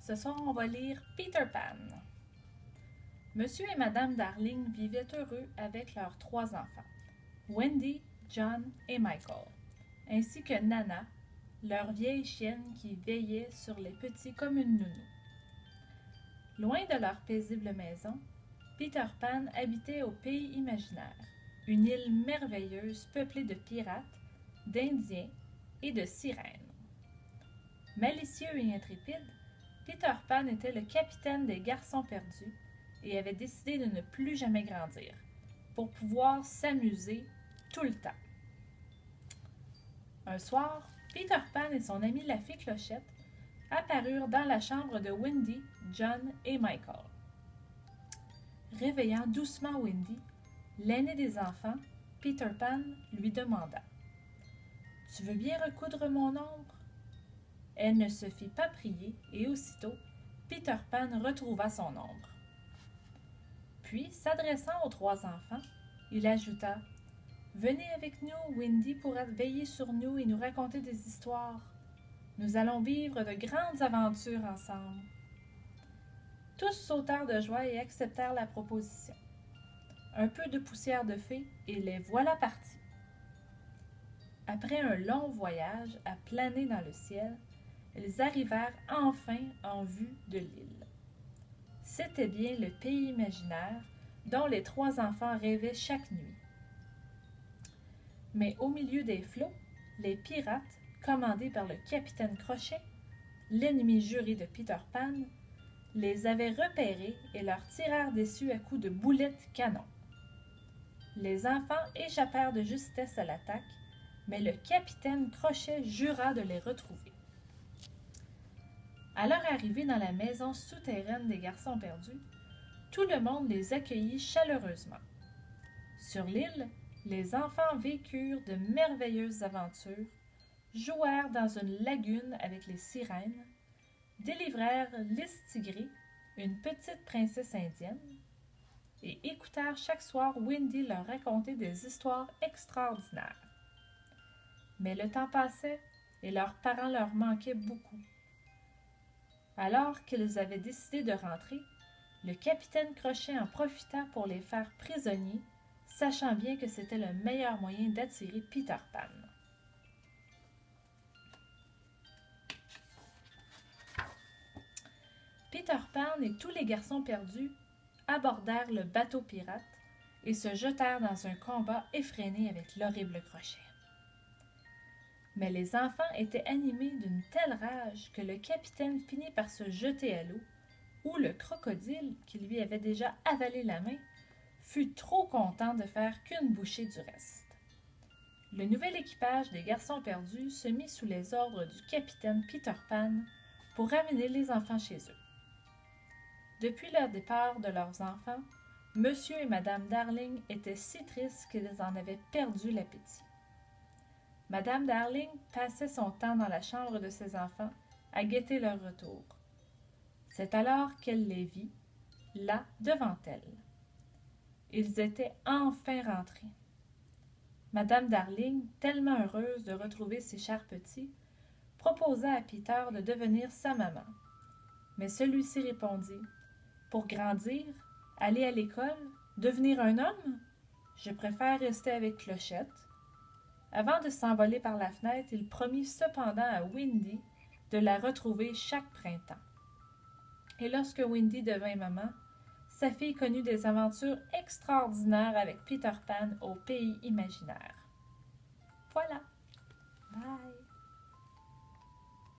Ce soir, on va lire Peter Pan. Monsieur et Madame Darling vivaient heureux avec leurs 3 enfants, Wendy, John et Michael, ainsi que Nana, leur vieille chienne qui veillait sur les petits comme une nounou. Loin de leur paisible maison, Peter Pan habitait au pays imaginaire, une île merveilleuse peuplée de pirates, d'Indiens et de sirènes. Malicieux et intrépide, Peter Pan était le capitaine des garçons perdus et avait décidé de ne plus jamais grandir, pour pouvoir s'amuser tout le temps. Un soir, Peter Pan et son ami la fée Clochette apparurent dans la chambre de Wendy, John et Michael. Réveillant doucement Wendy, l'aîné des enfants, Peter Pan lui demanda « Tu veux bien recoudre mon ombre ?» Elle ne se fit pas prier et aussitôt, Peter Pan retrouva son ombre. Puis, s'adressant aux 3 enfants, il ajouta « Venez avec nous, Wendy pourra veiller sur nous et nous raconter des histoires. Nous allons vivre de grandes aventures ensemble. » Tous sautèrent de joie et acceptèrent la proposition. Un peu de poussière de fée et les voilà partis. Après un long voyage à planer dans le ciel, ils arrivèrent enfin en vue de l'île. C'était bien le pays imaginaire dont les 3 enfants rêvaient chaque nuit. Mais au milieu des flots, les pirates, commandés par le capitaine Crochet, l'ennemi juré de Peter Pan, les avaient repérés et leur tirèrent dessus à coups de boulettes canon. Les enfants échappèrent de justesse à l'attaque, mais le capitaine Crochet jura de les retrouver. À leur arrivée dans la maison souterraine des garçons perdus, tout le monde les accueillit chaleureusement. Sur l'île, les enfants vécurent de merveilleuses aventures, jouèrent dans une lagune avec les sirènes, délivrèrent Lys Tigré, une petite princesse indienne, et écoutèrent chaque soir Wendy leur raconter des histoires extraordinaires. Mais le temps passait et leurs parents leur manquaient beaucoup. Alors qu'ils avaient décidé de rentrer, le capitaine Crochet en profita pour les faire prisonniers, sachant bien que c'était le meilleur moyen d'attirer Peter Pan. Peter Pan et tous les garçons perdus abordèrent le bateau pirate et se jetèrent dans un combat effréné avec l'horrible Crochet. Mais les enfants étaient animés d'une telle rage que le capitaine finit par se jeter à l'eau, où le crocodile, qui lui avait déjà avalé la main, fut trop content de faire qu'une bouchée du reste. Le nouvel équipage des garçons perdus se mit sous les ordres du capitaine Peter Pan pour ramener les enfants chez eux. Depuis le départ de leurs enfants, Monsieur et Madame Darling étaient si tristes qu'ils en avaient perdu l'appétit. Madame Darling passait son temps dans la chambre de ses enfants à guetter leur retour. C'est alors qu'elle les vit, là, devant elle. Ils étaient enfin rentrés. Madame Darling, tellement heureuse de retrouver ses chers petits, proposa à Peter de devenir sa maman. Mais celui-ci répondit « Pour grandir, aller à l'école, devenir un homme? Je préfère rester avec Clochette. » Avant de s'envoler par la fenêtre, il promit cependant à Wendy de la retrouver chaque printemps. Et lorsque Wendy devint maman, sa fille connut des aventures extraordinaires avec Peter Pan au pays imaginaire. Voilà. Bye!